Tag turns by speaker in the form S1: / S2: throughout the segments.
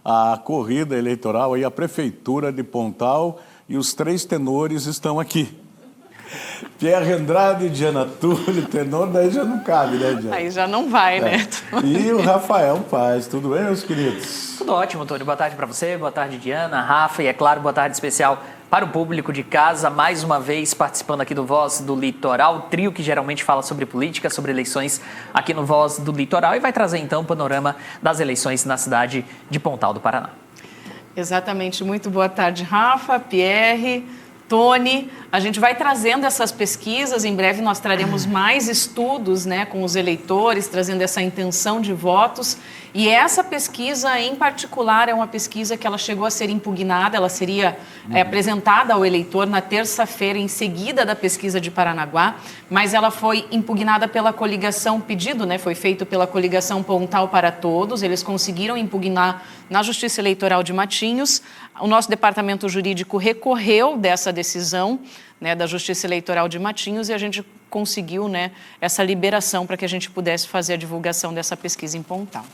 S1: a corrida eleitoral e a Prefeitura de Pontal, e os três tenores estão aqui. Pierre Andrade, Diana Túlio, tenor, daí já não cabe, né, Diana?
S2: Aí já não vai, né?
S1: E o Rafael Paz, tudo bem, meus queridos?
S3: Tudo ótimo, Tony. Boa tarde para você, boa tarde, Diana, Rafa, e é claro, boa tarde especial para o público de casa, mais uma vez participando aqui do Voz do Litoral, o trio que geralmente fala sobre política, sobre eleições aqui no Voz do Litoral, e vai trazer então o panorama das eleições na cidade de Pontal do Paraná.
S2: Exatamente, muito boa tarde, Rafa, Pierre, Tony. A gente vai trazendo essas pesquisas, em breve nós traremos mais estudos, né, com os eleitores, trazendo essa intenção de votos. E essa pesquisa, em particular, é uma pesquisa que ela chegou a ser impugnada, ela seria apresentada ao eleitor na terça-feira, em seguida da pesquisa de Paranaguá, mas ela foi impugnada pela coligação, pedido, né, foi feito pela coligação Pontal para Todos, eles conseguiram impugnar na Justiça Eleitoral de Matinhos. O nosso departamento jurídico recorreu dessa decisão, né, da Justiça Eleitoral de Matinhos, e a gente conseguiu, né, essa liberação para que a gente pudesse fazer a divulgação dessa pesquisa em Pontal.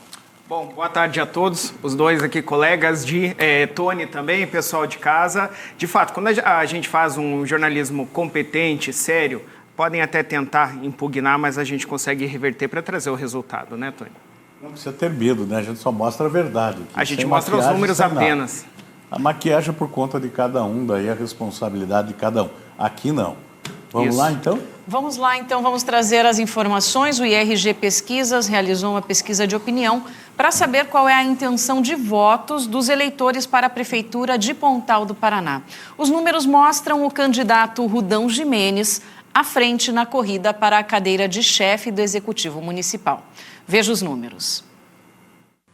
S4: Bom, boa tarde a todos, os dois aqui colegas de Tony também, pessoal de casa. De fato, quando a gente faz um jornalismo competente, sério, podem até tentar impugnar, mas a gente consegue reverter para trazer o resultado, né, Tony?
S1: Não precisa ter medo, né? A gente só mostra a verdade.
S4: A gente mostra os números apenas.
S1: A maquiagem é por conta de cada um, daí a responsabilidade de cada um. Aqui não. Vamos lá, então?
S2: Vamos lá, então, vamos trazer as informações. O IRG Pesquisas realizou uma pesquisa de opinião para saber qual é a intenção de votos dos eleitores para a Prefeitura de Pontal do Paraná. Os números mostram o candidato Rudão Gimenez à frente na corrida para a cadeira de chefe do Executivo Municipal. Veja os números.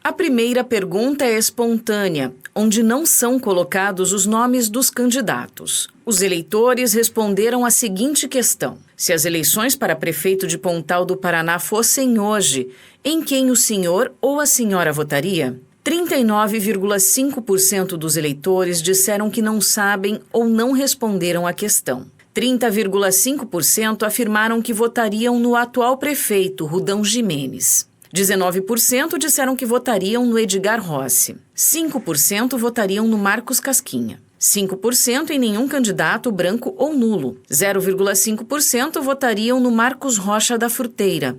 S2: A primeira pergunta é espontânea, onde não são colocados os nomes dos candidatos. Os eleitores responderam a seguinte questão: se as eleições para prefeito de Pontal do Paraná fossem hoje, em quem o senhor ou a senhora votaria? 39,5% dos eleitores disseram que não sabem ou não responderam à questão. 30,5% afirmaram que votariam no atual prefeito, Rudão Gimenez. 19% disseram que votariam no Edgar Rossi. 5% votariam no Marcos Casquinha. 5% em nenhum candidato branco ou nulo. 0,5% votariam no Marcos Rocha da Fruteira.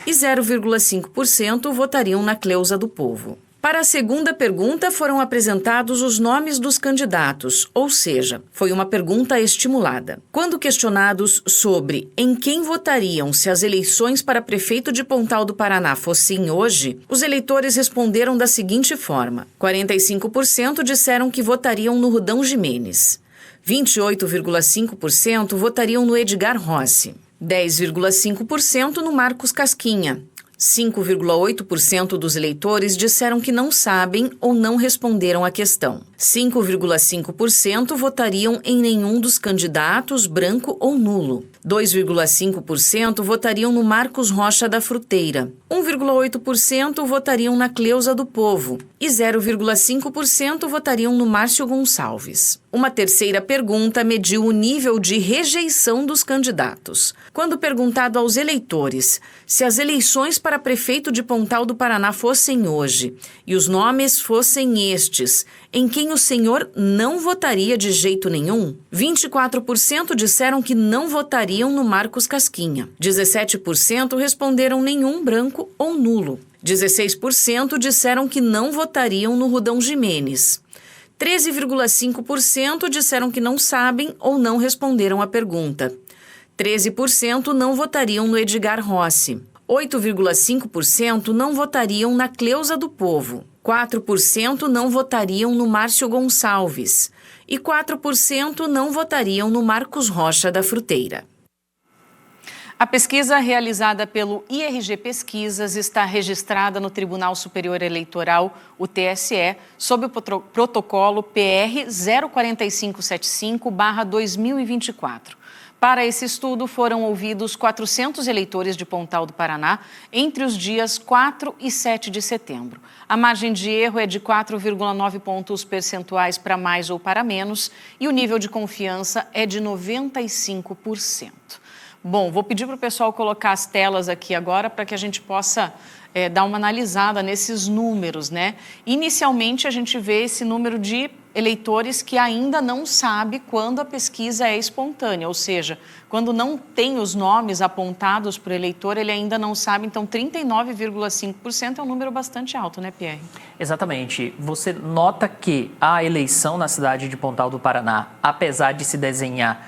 S2: E 0,5% votariam na Cleusa do Povo. Para a segunda pergunta, foram apresentados os nomes dos candidatos, ou seja, foi uma pergunta estimulada. Quando questionados sobre em quem votariam se as eleições para prefeito de Pontal do Paraná fossem hoje, os eleitores responderam da seguinte forma: 45% disseram que votariam no Rudão Gimenez, 28,5% votariam no Edgar Rossi, 10,5% no Marcos Casquinha, 5,8% dos eleitores disseram que não sabem ou não responderam à questão. 5,5% votariam em nenhum dos candidatos, branco ou nulo. 2,5% votariam no Marcos Rocha da Fruteira. 1,8% votariam na Cleusa do Povo. E 0,5% votariam no Márcio Gonçalves. Uma terceira pergunta mediu o nível de rejeição dos candidatos. Quando perguntado aos eleitores se as eleições para prefeito de Pontal do Paraná fossem hoje e os nomes fossem estes, em quem o senhor não votaria de jeito nenhum? 24% disseram que não votariam no Marcos Casquinha. 17% responderam nenhum, branco ou nulo. 16% disseram que não votariam no Rudão Gimenez. 13,5% disseram que não sabem ou não responderam à pergunta. 13% não votariam no Edgar Rossi. 8,5% não votariam na Cleusa do Povo. 4% não votariam no Márcio Gonçalves. E 4% não votariam no Marcos Rocha da Fruteira. A pesquisa realizada pelo IRG Pesquisas está registrada no Tribunal Superior Eleitoral, o TSE, sob o protocolo PR 04575/2024. Para esse estudo, foram ouvidos 400 eleitores de Pontal do Paraná entre os dias 4 e 7 de setembro. A margem de erro é de 4,9 pontos percentuais para mais ou para menos e o nível de confiança é de 95%. Bom, vou pedir para o pessoal colocar as telas aqui agora para que a gente possa dar uma analisada nesses números, né? Inicialmente, a gente vê esse número de eleitores que ainda não sabe quando a pesquisa é espontânea, ou seja, quando não tem os nomes apontados para o eleitor, ele ainda não sabe. Então, 39,5% é um número bastante alto, né, Pierre?
S3: Exatamente. Você nota que a eleição na cidade de Pontal do Paraná, apesar de se desenhar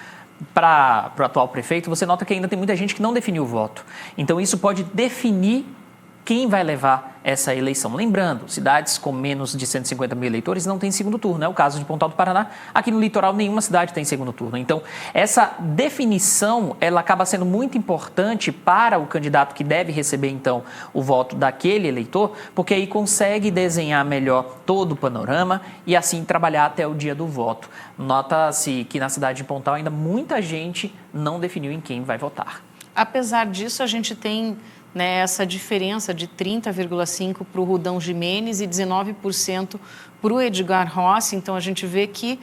S3: para o atual prefeito, você nota que ainda tem muita gente que não definiu o voto. Então, isso pode definir quem vai levar essa eleição. Lembrando, cidades com menos de 150 mil eleitores não têm segundo turno. É o caso de Pontal do Paraná. Aqui no litoral, nenhuma cidade tem segundo turno. Então, essa definição, ela acaba sendo muito importante para o candidato que deve receber, então, o voto daquele eleitor, porque aí consegue desenhar melhor todo o panorama e, assim, trabalhar até o dia do voto. Nota-se que na cidade de Pontal ainda muita gente não definiu em quem vai votar.
S2: Apesar disso, a gente tem, né, essa diferença de 30,5% para o Rudão Gimenez e 19% para o Edgar Rossi. Então, a gente vê que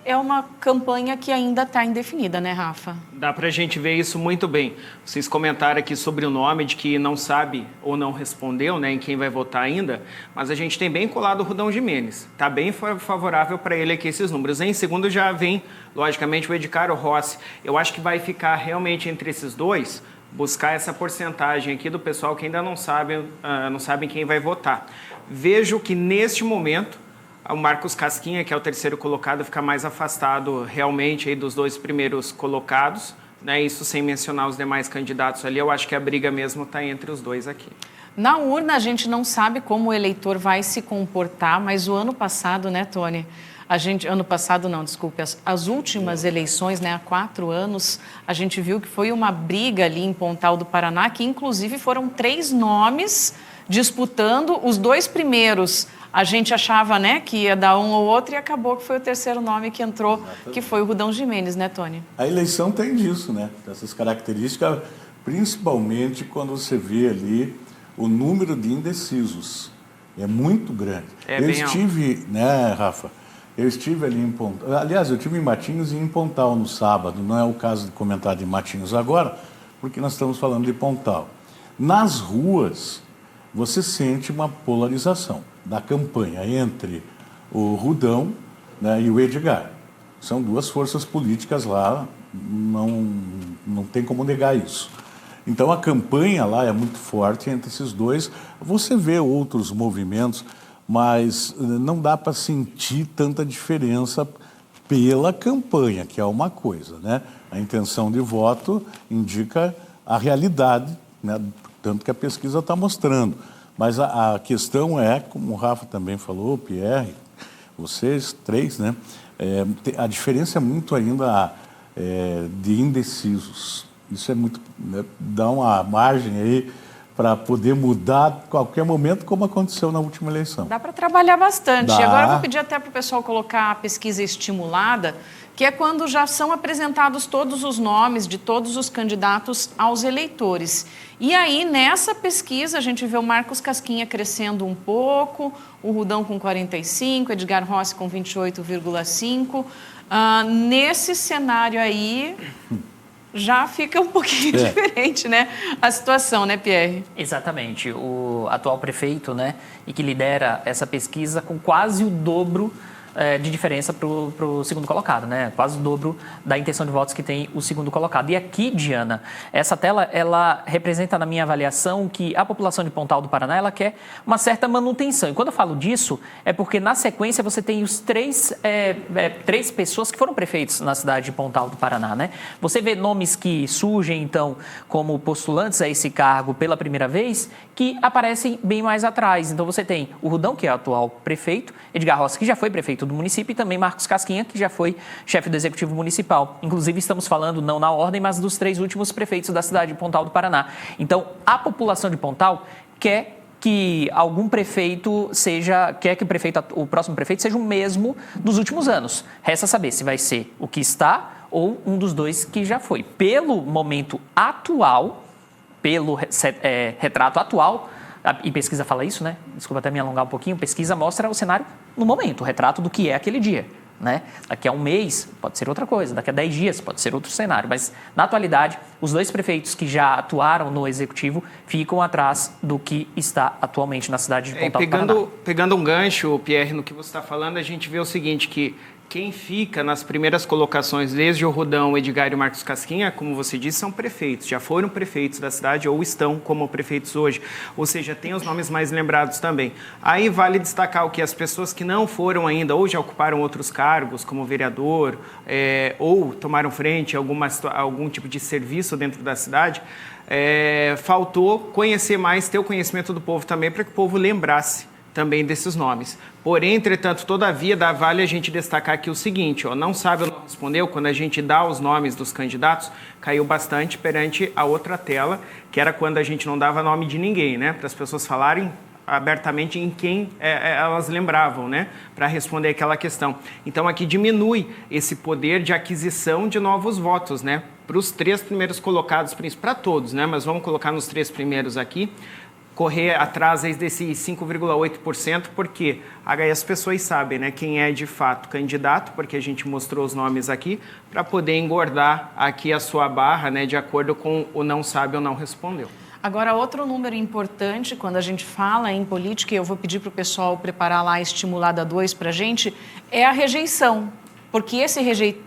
S2: é uma campanha que ainda está indefinida, né, Rafa?
S4: Dá para a gente ver isso muito bem. Vocês comentaram aqui sobre o nome de que não sabe ou não respondeu, né, em quem vai votar ainda, mas a gente tem bem colado o Rudão Gimenez. Está bem favorável para ele aqui esses números. Em segundo já vem, logicamente, o Edgar Rossi. Eu acho que vai ficar realmente entre esses dois, buscar essa porcentagem aqui do pessoal que ainda não sabem quem vai votar. Vejo que neste momento o Marcos Casquinha, que é o terceiro colocado, fica mais afastado realmente aí dos dois primeiros colocados, né? Isso sem mencionar os demais candidatos ali. Eu acho que a briga mesmo está entre os dois aqui.
S2: Na urna a gente não sabe como o eleitor vai se comportar, mas o ano passado, né, Tony? Ano passado não, desculpe, as últimas eleições, né, há 4 anos, a gente viu que foi uma briga ali em Pontal do Paraná, que inclusive foram 3 nomes disputando. Os 2 primeiros a gente achava, né, que ia dar um ou outro, e acabou que foi o terceiro nome que entrou, exatamente, que foi o Rudão Gimenez, né, Tony?
S1: A eleição tem disso, né? Dessas características, principalmente quando você vê ali o número de indecisos. É muito grande. Eu estive, né, Rafa? Eu estive ali em Pontal. Aliás, eu estive em Matinhos e em Pontal no sábado. Não é o caso de comentar de Matinhos agora, porque nós estamos falando de Pontal. Nas ruas, você sente uma polarização da campanha entre o Rudão, né, e o Edgar. São 2 forças políticas lá, não tem como negar isso. Então a campanha lá é muito forte entre esses dois. Você vê outros movimentos, mas não dá para sentir tanta diferença pela campanha, que é uma coisa, né? A intenção de voto indica a realidade, né? Tanto que a pesquisa está mostrando. Mas a questão é, como o Rafa também falou, Pierre, vocês 3, né? A diferença é muito ainda de indecisos. Isso é muito, né, dá uma margem aí para poder mudar a qualquer momento, como aconteceu na última eleição.
S2: Dá para trabalhar bastante.
S1: Dá.
S2: E agora eu vou pedir até para o pessoal colocar a pesquisa estimulada, que é quando já são apresentados todos os nomes de todos os candidatos aos eleitores. E aí, nessa pesquisa, a gente vê o Marcos Casquinha crescendo um pouco, o Rudão com 45%, Edgar Rossi com 28,5%. Nesse cenário aí, já fica um pouquinho diferente, né, a situação, né, Pierre?
S3: Exatamente. O atual prefeito, né, e que lidera essa pesquisa com quase o dobro de diferença para o segundo colocado, né? Quase o dobro da intenção de votos que tem o segundo colocado. E aqui, Diana, essa tela, ela representa, na minha avaliação, que a população de Pontal do Paraná, ela quer uma certa manutenção. E quando eu falo disso, é porque na sequência você tem os 3 pessoas que foram prefeitos na cidade de Pontal do Paraná, né? Você vê nomes que surgem, então, como postulantes a esse cargo pela primeira vez, que aparecem bem mais atrás. Então você tem o Rudão, que é o atual prefeito, Edgar Rossi, que já foi prefeito do município, e também Marcos Casquinha, que já foi chefe do Executivo Municipal. Inclusive, estamos falando, não na ordem, mas dos 3 últimos prefeitos da cidade de Pontal do Paraná. Então, a população de Pontal quer que algum prefeito quer que o próximo prefeito seja o mesmo dos últimos anos. Resta saber se vai ser o que está ou um dos 2 que já foi. Pelo momento atual, pelo retrato atual, e pesquisa fala isso, né? Desculpa até me alongar um pouquinho. Pesquisa mostra o cenário no momento, o retrato do que é aquele dia. né? Daqui a um mês pode ser outra coisa, daqui a 10 dias pode ser outro cenário, mas na atualidade os 2 prefeitos que já atuaram no executivo ficam atrás do que está atualmente na cidade de Pontal do Paraná.
S4: Pegando um gancho, Pierre, no que você está falando, a gente vê o seguinte, que quem fica nas primeiras colocações desde o Rudão, Edgar e Marcos Casquinha, como você disse, são prefeitos, já foram prefeitos da cidade ou estão como prefeitos hoje, ou seja, tem os nomes mais lembrados também. Aí vale destacar o que as pessoas que não foram ainda ou já ocuparam outros cargos, como vereador, ou tomaram frente a algum tipo de serviço dentro da cidade, faltou conhecer mais, ter o conhecimento do povo também, para que o povo lembrasse também desses nomes. Porém, entretanto, todavia, vale a gente destacar aqui o seguinte, não sabe ou não respondeu, quando a gente dá os nomes dos candidatos, caiu bastante perante a outra tela, que era quando a gente não dava nome de ninguém, né? Para as pessoas falarem abertamente em quem elas lembravam, né? Para responder aquela questão. Então, aqui diminui esse poder de aquisição de novos votos, né? Para os 3 primeiros colocados, para todos, né? Mas vamos colocar nos 3 primeiros aqui, correr atrás desse 5,8%, porque aí as pessoas sabem, né, quem é de fato candidato, porque a gente mostrou os nomes aqui, para poder engordar aqui a sua barra, né, de acordo com o não sabe ou não respondeu.
S2: Agora, outro número importante, quando a gente fala em política, e eu vou pedir para o pessoal preparar lá a estimulada 2 para a gente, é a rejeição. Porque esse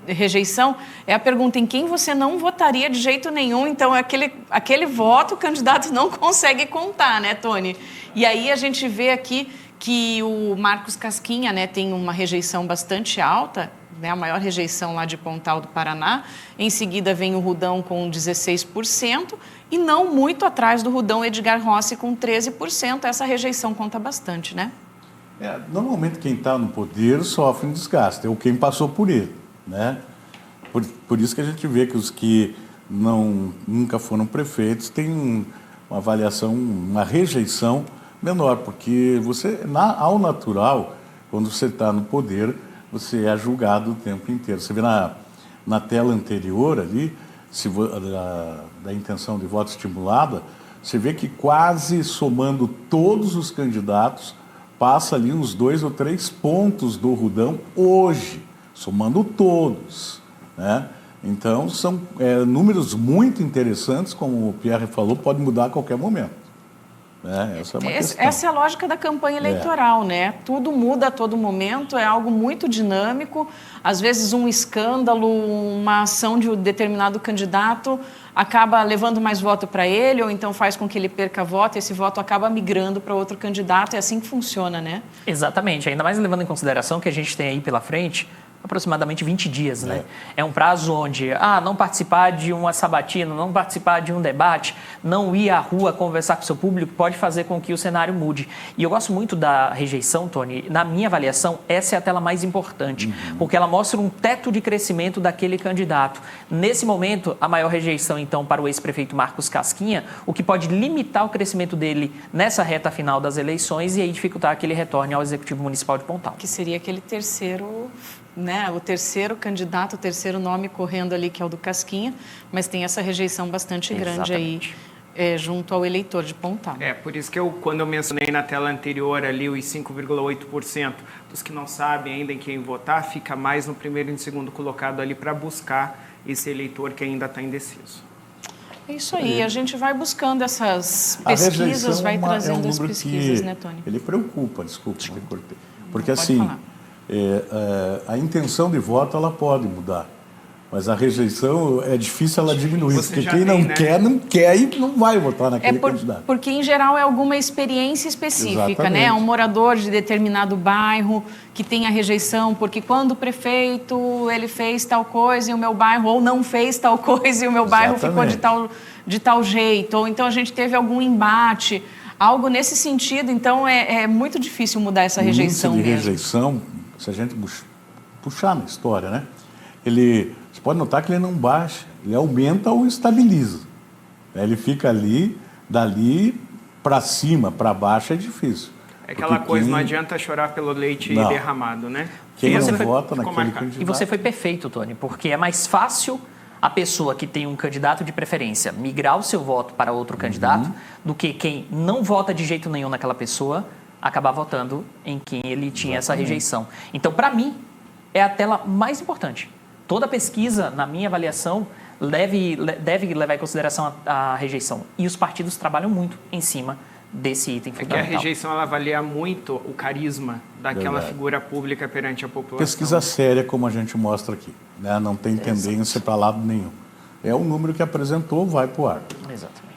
S2: rejeição é a pergunta em quem você não votaria de jeito nenhum. Então, aquele voto o candidato não consegue contar, né, Tony? E aí a gente vê aqui que o Marcos Casquinha, né, tem uma rejeição bastante alta, né, a maior rejeição lá de Pontal do Paraná. Em seguida vem o Rudão com 16% e não muito atrás do Rudão Edgar Rossi com 13%. Essa rejeição conta bastante, né?
S1: Normalmente quem está no poder sofre um desgaste, ou quem passou por ele, né? Por isso que a gente vê que os que nunca foram prefeitos têm uma avaliação, uma rejeição menor, porque você, ao natural, quando você está no poder, você é julgado o tempo inteiro. Você vê na tela anterior ali, da intenção de voto estimulada, você vê que quase somando todos os candidatos, passa ali uns 2 ou 3 pontos do Rudão hoje, somando todos, né? Então, são números muito interessantes, como o Pierre falou, pode mudar a qualquer momento. Essa é uma questão.
S2: Essa é a lógica da campanha eleitoral, né? Tudo muda a todo momento, é algo muito dinâmico. Às vezes um escândalo, uma ação de um determinado candidato acaba levando mais voto para ele, ou então faz com que ele perca voto, e esse voto acaba migrando para outro candidato. É assim que funciona, né?
S3: Exatamente. Ainda mais levando em consideração que a gente tem aí pela frente aproximadamente 20 dias, né? É um prazo onde, não participar de uma sabatina, não participar de um debate, não ir à rua conversar com o seu público, pode fazer com que o cenário mude. E eu gosto muito da rejeição, Tony. Na minha avaliação, essa é a tela mais importante, porque ela mostra um teto de crescimento daquele candidato. Nesse momento, a maior rejeição, então, para o ex-prefeito Marcos Casquinha, o que pode limitar o crescimento dele nessa reta final das eleições e aí dificultar que ele retorne ao Executivo Municipal de Pontal.
S2: Que seria aquele terceiro, né, o terceiro candidato, o terceiro nome correndo ali, que é o do Casquinha, mas tem essa rejeição bastante grande aí junto ao eleitor de Pontal.
S4: Por isso que quando eu mencionei na tela anterior ali os 5,8% dos que não sabem ainda em quem votar, fica mais no primeiro e no segundo colocado ali para buscar esse eleitor que ainda está indeciso.
S2: É isso aí, a gente vai buscando essas pesquisas, vai trazendo as pesquisas, né, Tony?
S1: Ele preocupa, desculpa, me cortei. Porque assim, a intenção de voto ela pode mudar, mas a rejeição é difícil ela diminuir, porque quem não quer e não vai votar naquele candidato.
S2: Porque em geral é alguma experiência específica, né? É um morador de determinado bairro que tem a rejeição, porque quando o prefeito ele fez tal coisa e o meu bairro, ou não fez tal coisa e o meu bairro ficou de tal jeito, ou então a gente teve algum embate, algo nesse sentido. Então é muito difícil mudar essa rejeição mesmo.
S1: Rejeição, se a gente puxar na história, né? Você pode notar que ele não baixa, ele aumenta ou estabiliza. Ele fica ali, dali para cima, para baixo é difícil.
S4: É aquela coisa, não adianta chorar pelo leite derramado, né?
S1: Quem não vota naquele candidato.
S3: E você foi perfeito, Tony, porque é mais fácil a pessoa que tem um candidato de preferência migrar o seu voto para outro candidato do que quem não vota de jeito nenhum naquela pessoa acabar votando em quem ele tinha essa rejeição. Então, para mim, é a tela mais importante. Toda pesquisa, na minha avaliação, deve levar em consideração a rejeição. E os partidos trabalham muito em cima desse item fundamental.
S4: Porque a rejeição ela avalia muito o carisma daquela figura pública perante a população.
S1: Pesquisa séria, como a gente mostra aqui, né? Não tem tendência para lado nenhum. É o número que apresentou, vai para o ar.
S3: Exato.